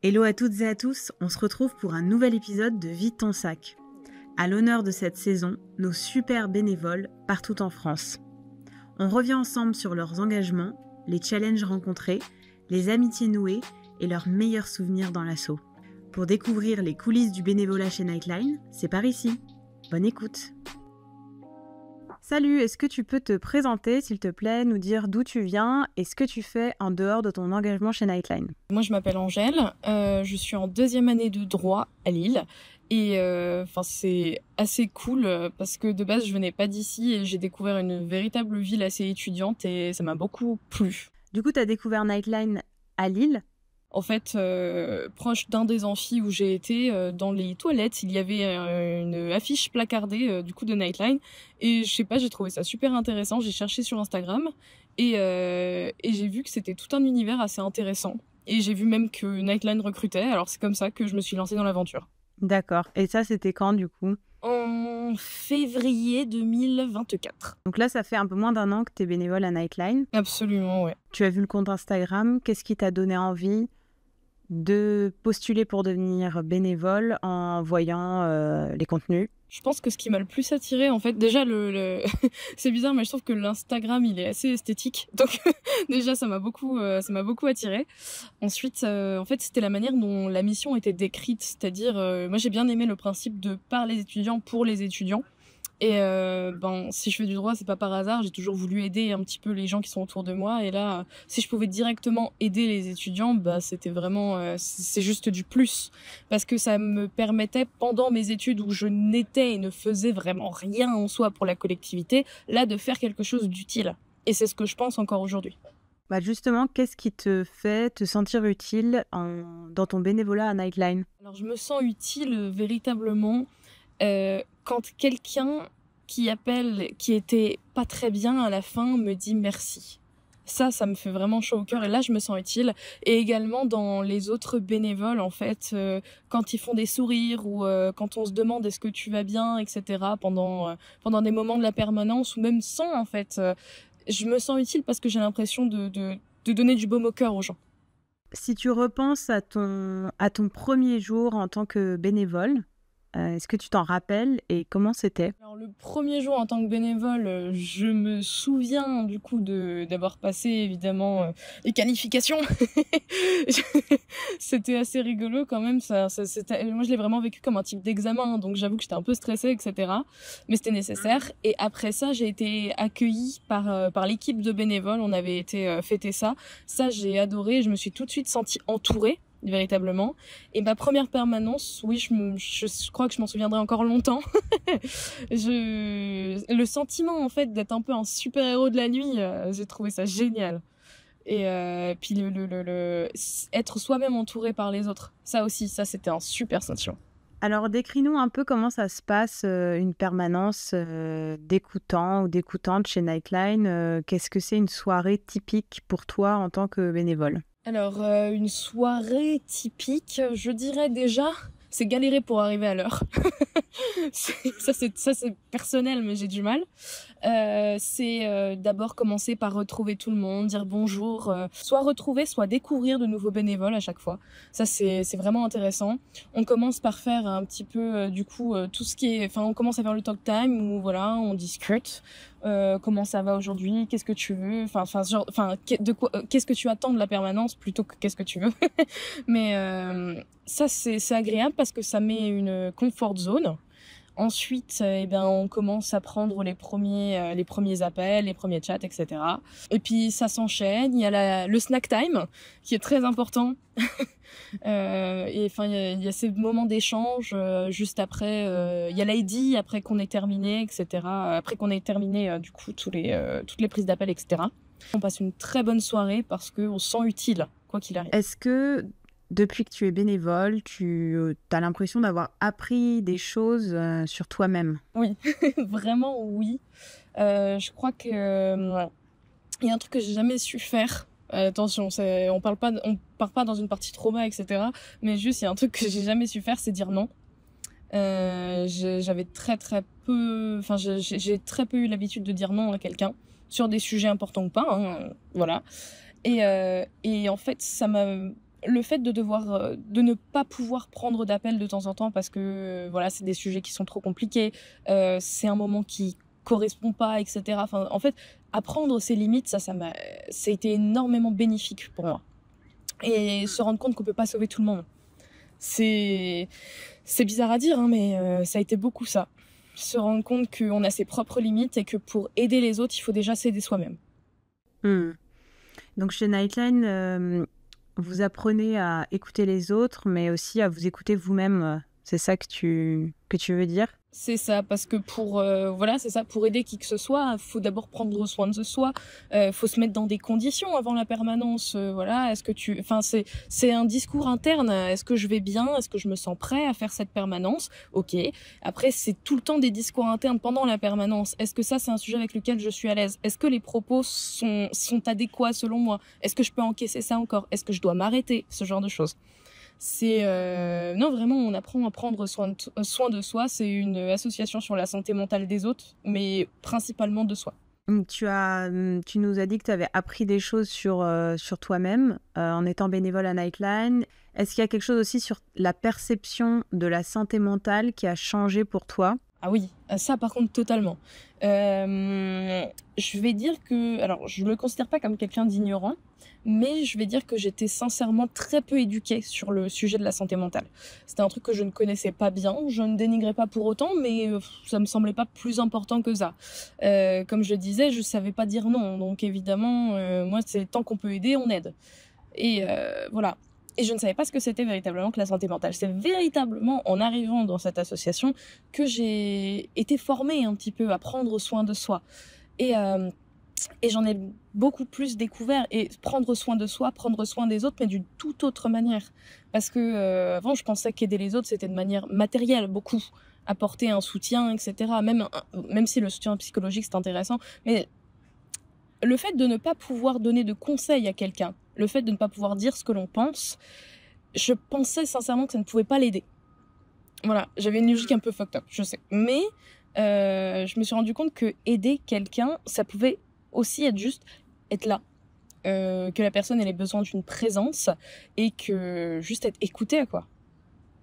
Hello à toutes et à tous, on se retrouve pour un nouvel épisode de Vide ton sac. À l'honneur de cette saison, nos super bénévoles partout en France. On revient ensemble sur leurs engagements, les challenges rencontrés, les amitiés nouées et leurs meilleurs souvenirs dans l'assaut. Pour découvrir les coulisses du bénévolat chez Nightline, c'est par ici. Bonne écoute. Salut, est-ce que tu peux te présenter, s'il te plaît, nous dire d'où tu viens et ce que tu fais en dehors de ton engagement chez Nightline? Moi, je m'appelle Angèle, je suis en 2e année de droit à Lille. Et c'est assez cool parce que de base, je venais pas d'ici et j'ai découvert une véritable ville assez étudiante et ça m'a beaucoup plu. Du coup, tu as découvert Nightline à Lille. En fait, proche d'un des amphis où j'ai été, dans les toilettes, il y avait une affiche placardée du coup de Nightline. Et je sais pas, j'ai trouvé ça super intéressant. J'ai cherché sur Instagram et j'ai vu que c'était tout un univers assez intéressant. Et j'ai vu même que Nightline recrutait. Alors c'est comme ça que je me suis lancée dans l'aventure. D'accord. Et ça, c'était quand du coup? En février 2024. Donc là, ça fait un peu moins d'un an que tu es bénévole à Nightline. Absolument, ouais. Tu as vu le compte Instagram. Qu'est-ce qui t'a donné envie de postuler pour devenir bénévole en voyant les contenus? Je pense que ce qui m'a le plus attiré, en fait, déjà c'est bizarre, mais je trouve que l'Instagram il est assez esthétique, donc déjà ça m'a beaucoup attiré. Ensuite, en fait, c'était la manière dont la mission était décrite, c'est-à-dire, moi j'ai bien aimé le principe de par les étudiants pour les étudiants. Et si je fais du droit, c'est pas par hasard, j'ai toujours voulu aider un petit peu les gens qui sont autour de moi, et là, si je pouvais directement aider les étudiants, c'était vraiment, c'est juste du plus, parce que ça me permettait, pendant mes études où je n'étais et ne faisais vraiment rien en soi pour la collectivité, là, de faire quelque chose d'utile. Et c'est ce que je pense encore aujourd'hui. Justement, qu'est-ce qui te fait te sentir utile dans ton bénévolat à Nightline? Alors, je me sens utile véritablement quand quelqu'un qui appelle, qui était pas très bien à la fin, me dit merci. Ça me fait vraiment chaud au cœur et là je me sens utile. Et également dans les autres bénévoles, en fait, quand ils font des sourires ou quand on se demande est-ce que tu vas bien, etc. pendant des moments de la permanence ou même sans, en fait, je me sens utile parce que j'ai l'impression de donner du baume au cœur aux gens. Si tu repenses à ton premier jour en tant que bénévole, est-ce que tu t'en rappelles et comment c'était? Alors le premier jour en tant que bénévole, je me souviens du coup d'avoir passé évidemment les qualifications. C'était assez rigolo quand même. Moi je l'ai vraiment vécu comme un type d'examen, donc j'avoue que j'étais un peu stressée, etc. Mais c'était nécessaire. Et après ça, j'ai été accueillie par l'équipe de bénévoles. On avait été fêter ça. Ça, j'ai adoré. Je me suis tout de suite sentie entourée. Véritablement. Et ma première permanence, oui, je crois que je m'en souviendrai encore longtemps. Le sentiment, en fait, d'être un peu un super-héros de la nuit, j'ai trouvé ça génial. Et puis être soi-même entouré par les autres, ça aussi, ça c'était un super sentiment. Alors, décris-nous un peu comment ça se passe, une permanence d'écoutants ou d'écoutantes chez Nightline. Qu'est-ce que c'est une soirée typique pour toi en tant que bénévole? Alors, une soirée typique, je dirais déjà, c'est galérer pour arriver à l'heure. Ça, c'est personnel, mais j'ai du mal. C'est d'abord commencer par retrouver tout le monde, dire bonjour, soit retrouver, soit découvrir de nouveaux bénévoles à chaque fois. Ça, c'est vraiment intéressant. On commence par faire un petit peu, tout ce qui est... Enfin, on commence à faire le talk time, où voilà, on discute. Comment ça va aujourd'hui, qu'est-ce que tu veux, qu'est-ce que tu attends de la permanence plutôt que qu'est-ce que tu veux. Mais ça c'est agréable parce que ça met une comfort zone. Ensuite, on commence à prendre les premiers appels, les premiers chats, etc. Et puis ça s'enchaîne. Il y a le snack time qui est très important. Il y a ces moments d'échange juste après. Il y a l'ID après qu'on ait terminé, etc. Après qu'on ait terminé du coup toutes les prises d'appel, etc. On passe une très bonne soirée parce qu'on se sent utile quoi qu'il arrive. Est-ce que depuis que tu es bénévole, tu as l'impression d'avoir appris des choses sur toi-même? Oui, vraiment oui. Je crois que il y a un truc que j'ai jamais su faire. Attention, on part pas dans une partie trauma, etc. Mais juste, il y a un truc que j'ai jamais su faire, c'est dire non. J'avais très peu, j'ai très peu eu l'habitude de dire non à quelqu'un sur des sujets importants ou pas, hein, voilà. Et en fait, le fait de devoir, de ne pas pouvoir prendre d'appel de temps en temps parce que, voilà, c'est des sujets qui sont trop compliqués, c'est un moment qui correspond pas, et cetera. Enfin, en fait, apprendre ses limites, ça a été énormément bénéfique pour moi et se rendre compte qu'on peut pas sauver tout le monde. C'est bizarre à dire, hein, mais ça a été beaucoup ça. Se rendre compte qu'on a ses propres limites et que pour aider les autres, il faut déjà s'aider soi-même. Donc chez Nightline, vous apprenez à écouter les autres, mais aussi à vous écouter vous-même. C'est ça que tu veux dire? C'est ça, parce que voilà, c'est ça, pour aider qui que ce soit, il faut d'abord prendre soin de soi, faut se mettre dans des conditions avant la permanence, voilà, enfin, c'est un discours interne, est-ce que je vais bien, est-ce que je me sens prêt à faire cette permanence? Ok. Après, c'est tout le temps des discours internes pendant la permanence. Est-ce que ça, c'est un sujet avec lequel je suis à l'aise? Est-ce que les propos sont adéquats selon moi? Est-ce que je peux encaisser ça encore? Est-ce que je dois m'arrêter? Ce genre de choses. Non, vraiment, on apprend à prendre soin de soi. C'est une association sur la santé mentale des autres, mais principalement de soi. Tu nous as dit que tu avais appris des choses sur toi-même en étant bénévole à Nightline. Est-ce qu'il y a quelque chose aussi sur la perception de la santé mentale qui a changé pour toi? Ah oui, ça par contre totalement. Je vais dire que, alors je me considère pas comme quelqu'un d'ignorant, mais je vais dire que j'étais sincèrement très peu éduquée sur le sujet de la santé mentale. C'était un truc que je ne connaissais pas bien, je ne dénigrais pas pour autant, mais ça me semblait pas plus important que ça. Comme je disais, je savais pas dire non, donc évidemment, moi c'est tant qu'on peut aider, on aide. Et voilà. Et je ne savais pas ce que c'était véritablement que la santé mentale. C'est véritablement en arrivant dans cette association que j'ai été formée un petit peu à prendre soin de soi. Et j'en ai beaucoup plus découvert. Et prendre soin de soi, prendre soin des autres, mais d'une toute autre manière. Parce que avant, je pensais qu'aider les autres, c'était de manière matérielle, beaucoup. Apporter un soutien, etc. Même si le soutien psychologique, c'est intéressant. Mais le fait de ne pas pouvoir donner de conseils à quelqu'un, le fait de ne pas pouvoir dire ce que l'on pense, je pensais sincèrement que ça ne pouvait pas l'aider. Voilà, j'avais une logique un peu fucked up, je sais. Mais je me suis rendu compte que aider quelqu'un, ça pouvait aussi être juste être là. Que la personne elle ait besoin d'une présence et que juste être écoutée, quoi.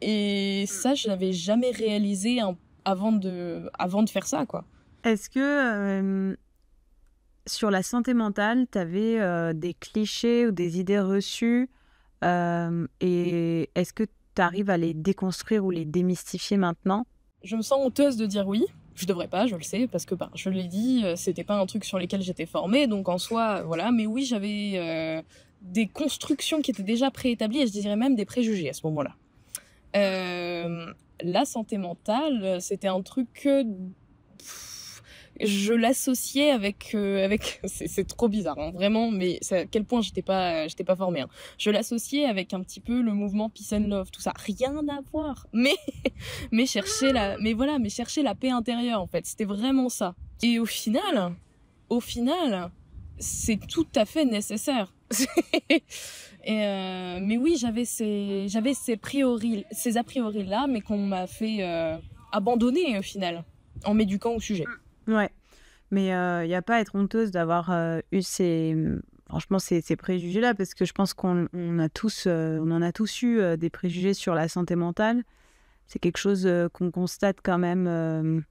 Et ça, je n'avais jamais réalisé avant de faire ça, quoi. Est-ce que sur la santé mentale, tu avais des clichés ou des idées reçues et est-ce que tu arrives à les déconstruire ou les démystifier maintenant? Je me sens honteuse de dire oui. Je devrais pas, je le sais, parce que je l'ai dit, c'était pas un truc sur lequel j'étais formée, donc en soi, voilà. Mais oui, j'avais des constructions qui étaient déjà préétablies, et je dirais même des préjugés à ce moment-là. La santé mentale, c'était un truc que je l'associais avec c'est trop bizarre, hein, vraiment, mais à quel point j'étais pas formée, hein. Je l'associais avec un petit peu le mouvement Peace and Love, tout ça, rien à voir, mais chercher la paix intérieure, en fait, c'était vraiment ça. Et au final c'est tout à fait nécessaire. Mais oui, j'avais ces a priori là, mais qu'on m'a fait abandonner au final en m'éduquant au sujet. Ouais, mais il n'y a pas à être honteuse d'avoir eu franchement, ces préjugés-là, parce que je pense qu'on en a tous eu des préjugés sur la santé mentale. C'est quelque chose qu'on constate quand même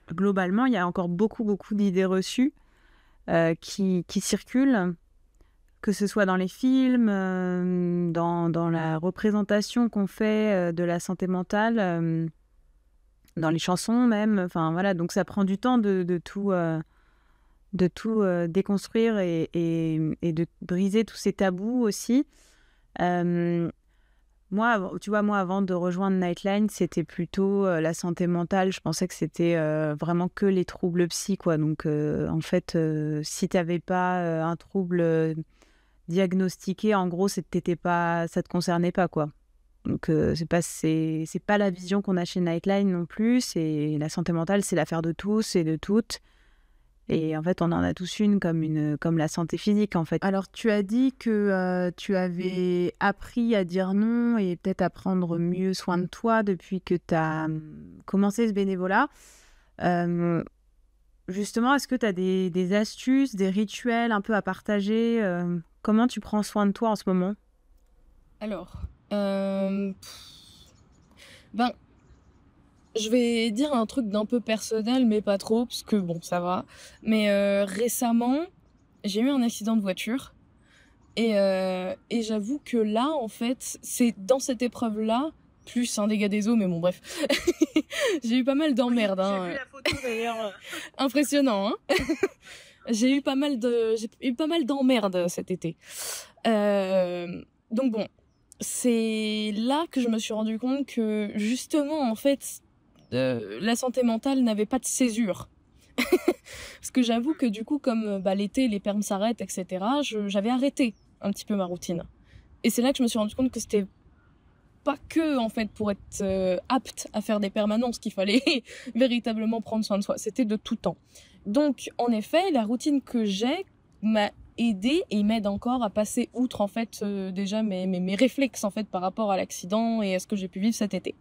globalement. Il y a encore beaucoup, beaucoup d'idées reçues qui circulent, que ce soit dans les films, dans la représentation qu'on fait de la santé mentale. Dans les chansons même, enfin voilà, donc ça prend du temps de tout déconstruire et de briser tous ces tabous aussi. Moi, tu vois, avant de rejoindre Nightline, c'était plutôt la santé mentale. Je pensais que c'était vraiment que les troubles psy, quoi. Donc en fait, si tu n'avais pas un trouble diagnostiqué, en gros, ça te concernait pas, quoi. Donc, c'est pas la vision qu'on a chez Nightline non plus. La santé mentale, c'est l'affaire de tous et de toutes. Et en fait, on en a tous une comme la santé physique, en fait. Alors, tu as dit que tu avais appris à dire non et peut-être à prendre mieux soin de toi depuis que tu as commencé ce bénévolat. Justement, est-ce que tu as des astuces, des rituels un peu à partager? Comment tu prends soin de toi en ce moment? Alors, ben, je vais dire un truc d'un peu personnel, mais pas trop, parce que bon, ça va. Mais récemment, j'ai eu un accident de voiture. Et j'avoue que là, en fait, c'est dans cette épreuve-là, plus un dégât des eaux, mais bon, bref. J'ai eu pas mal d'emmerdes. Oui, Hein. j'ai vu la photo d'ailleurs. Impressionnant, hein. J'ai eu pas mal d'emmerdes cet été. Donc bon, c'est là que je me suis rendu compte que justement, en fait, la santé mentale n'avait pas de césure. Parce que j'avoue que du coup, comme l'été, les permes s'arrêtent, etc., j'avais arrêté un petit peu ma routine. Et c'est là que je me suis rendu compte que c'était pas que, en fait, pour être apte à faire des permanences qu'il fallait véritablement prendre soin de soi. C'était de tout temps. Donc, en effet, la routine que j'ai m'a aidé et m'aide encore à passer outre, en fait, déjà mes réflexes, en fait, par rapport à l'accident et à ce que j'ai pu vivre cet été.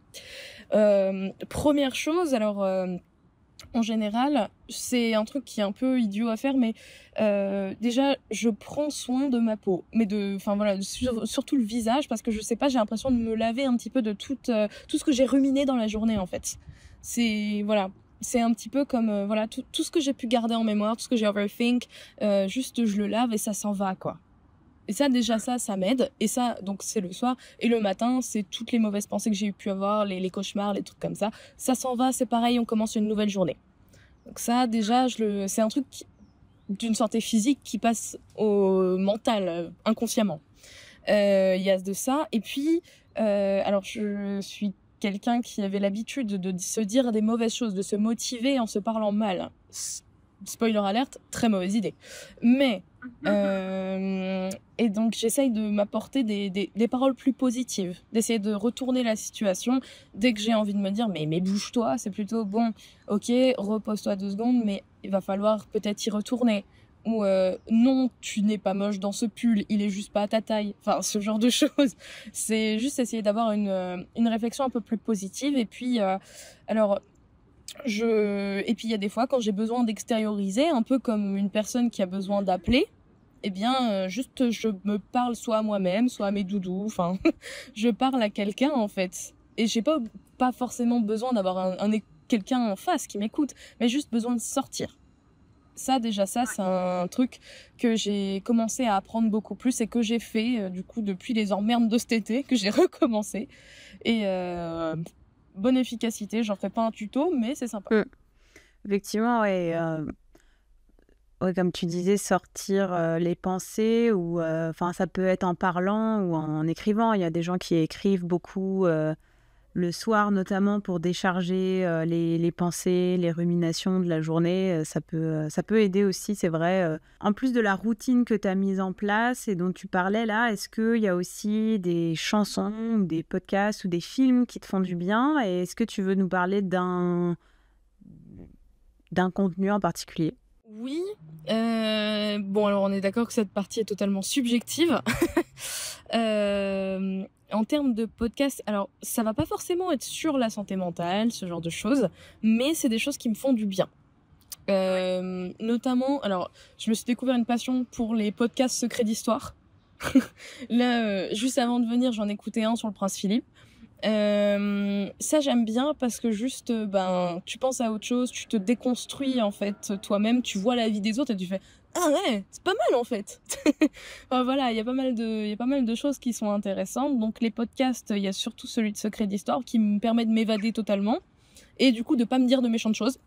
Première chose, alors... en général, c'est un truc qui est un peu idiot à faire, mais déjà, je prends soin de ma peau, mais surtout le visage, parce que je sais pas, j'ai l'impression de me laver un petit peu de tout ce que j'ai ruminé dans la journée, en fait. C'est un petit peu comme tout ce que j'ai pu garder en mémoire, tout ce que j'ai overthink, juste je le lave et ça s'en va, quoi. Et ça, déjà, ça m'aide. Et ça, donc, c'est le soir. Et le matin, c'est toutes les mauvaises pensées que j'ai pu avoir, les cauchemars, les trucs comme ça. Ça s'en va, c'est pareil, on commence une nouvelle journée. Donc ça, déjà, c'est un truc d'une santé physique qui passe au mental, inconsciemment. Il y a de ça. Et puis, alors, je suis quelqu'un qui avait l'habitude de se dire des mauvaises choses, de se motiver en se parlant mal. Spoiler alerte, très mauvaise idée. Mais... et donc j'essaye de m'apporter des paroles plus positives, d'essayer de retourner la situation dès que j'ai envie de me dire mais bouge-toi, c'est plutôt bon, ok, repose-toi 2 secondes, mais il va falloir peut-être y retourner, ou non, tu n'es pas moche dans ce pull, il est juste pas à ta taille, enfin ce genre de choses. C'est juste essayer d'avoir une réflexion un peu plus positive. Et puis et puis il y a des fois quand j'ai besoin d'extérioriser, un peu comme une personne qui a besoin d'appeler, eh bien juste je me parle soit à moi-même, soit à mes doudous, enfin je parle à quelqu'un en fait. Et j'ai pas forcément besoin d'avoir quelqu'un en face qui m'écoute, mais juste besoin de sortir. Ça déjà, ça c'est un truc que j'ai commencé à apprendre beaucoup plus et que j'ai fait du coup depuis les emmerdes de cet été, que j'ai recommencé. Et bonne efficacité, j'en ferai pas un tuto, mais c'est sympa. Effectivement, ouais, comme tu disais, sortir les pensées, ou ça peut être en parlant ou en écrivant. Il y a des gens qui écrivent beaucoup le soir, notamment pour décharger les pensées, les ruminations de la journée. Ça peut aider aussi, c'est vrai. En plus de la routine que tu as mise en place et dont tu parlais là, est-ce qu'il y a aussi des chansons ou des podcasts ou des films qui te font du bien? Et est-ce que tu veux nous parler d'un contenu en particulier? Oui. Bon, alors on est d'accord que cette partie est totalement subjective. En termes de podcast, alors ça va pas forcément être sur la santé mentale, ce genre de choses, mais c'est des choses qui me font du bien. Notamment, alors je me suis découvert une passion pour les podcasts secrets d'histoire. Là, juste avant de venir, j'en écoutais un sur le prince Philippe. Ça j'aime bien parce que juste tu penses à autre chose, tu te déconstruis en fait toi-même, tu vois la vie des autres et tu fais ah ouais, c'est pas mal en fait. Enfin, voilà, il y a pas mal de choses qui sont intéressantes. Donc les podcasts, il y a surtout celui de Secret d'Histoire qui me permet de m'évader totalement et du coup de pas me dire de méchantes choses.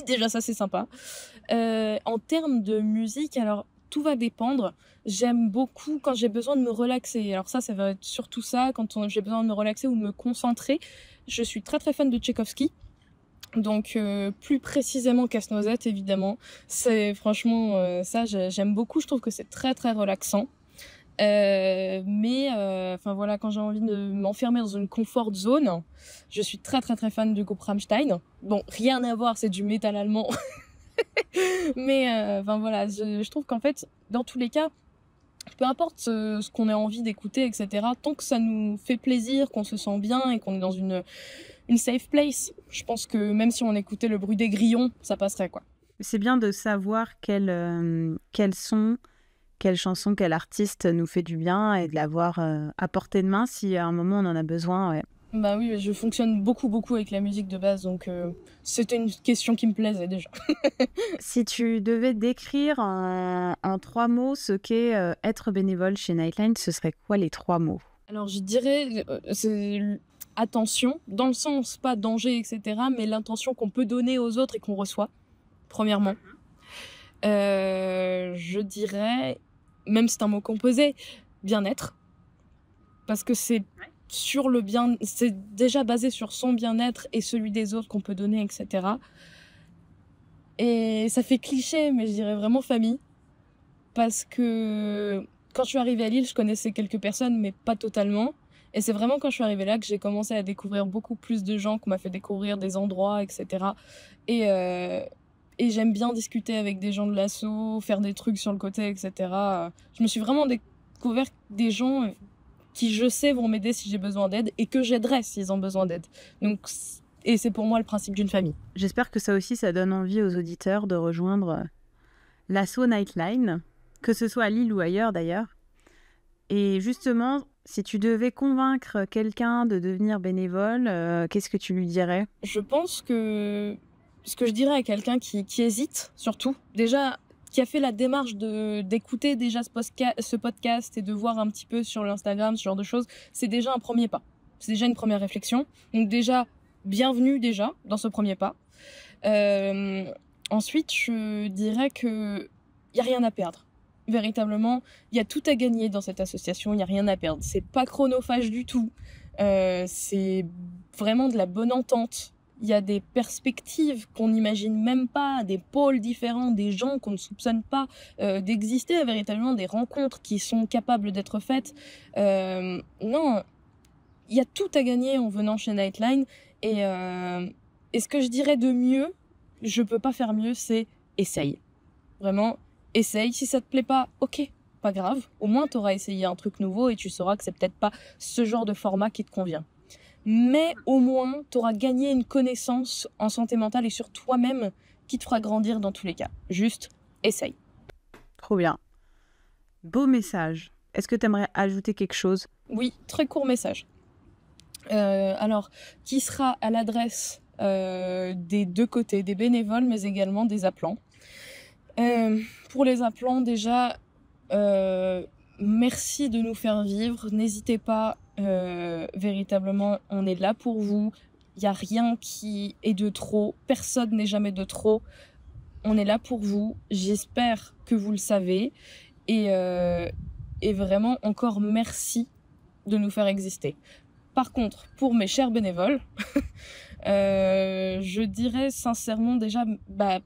Déjà ça c'est sympa. En termes de musique, alors tout va dépendre. J'aime beaucoup quand j'ai besoin de me relaxer. Alors ça va être surtout ça, quand j'ai besoin de me relaxer ou de me concentrer. Je suis très très fan de Tchaïkovski. Donc plus précisément Casse-Noisette évidemment. C'est franchement ça j'aime beaucoup, je trouve que c'est très très relaxant. Mais quand j'ai envie de m'enfermer dans une comfort zone, je suis très très très fan du groupe Rammstein. Bon, rien à voir, c'est du métal allemand. Mais je trouve qu'en fait dans tous les cas, peu importe ce qu'on a envie d'écouter, etc., tant que ça nous fait plaisir, qu'on se sent bien et qu'on est dans une safe place, je pense que même si on écoutait le bruit des grillons, ça passerait, quoi. C'est bien de savoir quels sont quelle chanson, quel artiste nous fait du bien et de l'avoir à portée de main si à un moment on en a besoin. Ouais. Bah oui, je fonctionne beaucoup avec la musique de base, donc c'était une question qui me plaisait déjà. Si tu devais décrire en 3 mots ce qu'est être bénévole chez Nightline, ce serait quoi les 3 mots? Alors je dirais, c'est attention, dans le sens pas danger, etc., mais l'intention qu'on peut donner aux autres et qu'on reçoit, premièrement. Je dirais, même si c'est un mot composé, bien-être, parce que c'est sur le bien, c'est déjà basé sur son bien-être et celui des autres qu'on peut donner, etc. Et ça fait cliché, mais je dirais vraiment famille, parce que quand je suis arrivée à Lille, je connaissais quelques personnes, mais pas totalement. Et c'est vraiment quand je suis arrivée là que j'ai commencé à découvrir beaucoup plus de gens, qu'on m'a fait découvrir des endroits, etc. Et j'aime bien discuter avec des gens de l'asso, faire des trucs sur le côté, etc. Je me suis vraiment découvert des gens qui, je sais, vont m'aider si j'ai besoin d'aide et que j'aiderai s'ils ont besoin d'aide. Donc, et c'est pour moi le principe d'une famille. J'espère que ça aussi, ça donne envie aux auditeurs de rejoindre l'asso Nightline, que ce soit à Lille ou ailleurs d'ailleurs. Et justement, si tu devais convaincre quelqu'un de devenir bénévole, qu'est-ce que tu lui dirais? Je pense que ce que je dirais à quelqu'un qui hésite, surtout, déjà, qui a fait la démarche d'écouter déjà ce podcast et de voir un petit peu sur l'Instagram, ce genre de choses, c'est déjà un premier pas. C'est déjà une première réflexion. Donc déjà, bienvenue déjà dans ce premier pas. Ensuite, je dirais qu'il n'y a rien à perdre. Véritablement, il y a tout à gagner dans cette association, il n'y a rien à perdre. C'est pas chronophage du tout. C'est vraiment de la bonne entente. Il y a des perspectives qu'on n'imagine même pas, des pôles différents, des gens qu'on ne soupçonne pas d'exister, véritablement des rencontres qui sont capables d'être faites. Non, il y a tout à gagner en venant chez Nightline. Et ce que je dirais de mieux, je peux pas faire mieux, c'est essaye. Vraiment, essaye. Si ça te plaît pas, ok, pas grave. Au moins, tu auras essayé un truc nouveau et tu sauras que c'est peut-être pas ce genre de format qui te convient. Mais au moins, tu auras gagné une connaissance en santé mentale et sur toi-même qui te fera grandir dans tous les cas. Juste, essaye. Trop bien. Beau message. Est-ce que tu aimerais ajouter quelque chose? Oui, très court message. Alors, qui sera à l'adresse des deux côtés, des bénévoles, mais également des appelants. Pour les appelants, déjà, merci de nous faire vivre. N'hésitez pas, véritablement, on est là pour vous. Il n'y a rien qui est de trop. Personne n'est jamais de trop. On est là pour vous. J'espère que vous le savez. Et vraiment, encore merci de nous faire exister. Par contre, pour mes chers bénévoles, je dirais sincèrement déjà,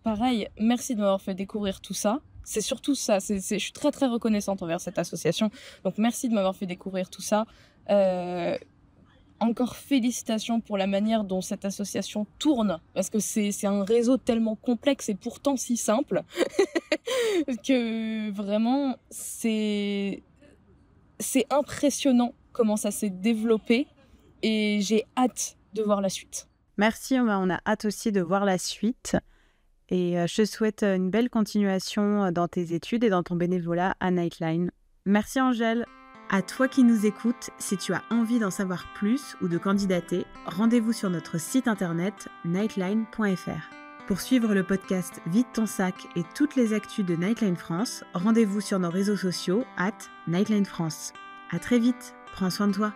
pareil, merci de m'avoir fait découvrir tout ça. C'est surtout ça, je suis très très reconnaissante envers cette association. Donc merci de m'avoir fait découvrir tout ça. Encore félicitations pour la manière dont cette association tourne, parce que c'est un réseau tellement complexe et pourtant si simple que vraiment c'est impressionnant comment ça s'est développé et j'ai hâte de voir la suite. Merci, on a hâte aussi de voir la suite. Et je te souhaite une belle continuation dans tes études et dans ton bénévolat à Nightline. Merci Angèle. À toi qui nous écoutes, si tu as envie d'en savoir plus ou de candidater, rendez-vous sur notre site internet nightline.fr. Pour suivre le podcast Vide ton sac et toutes les actus de Nightline France, rendez-vous sur nos réseaux sociaux @Nightline France. À très vite, prends soin de toi.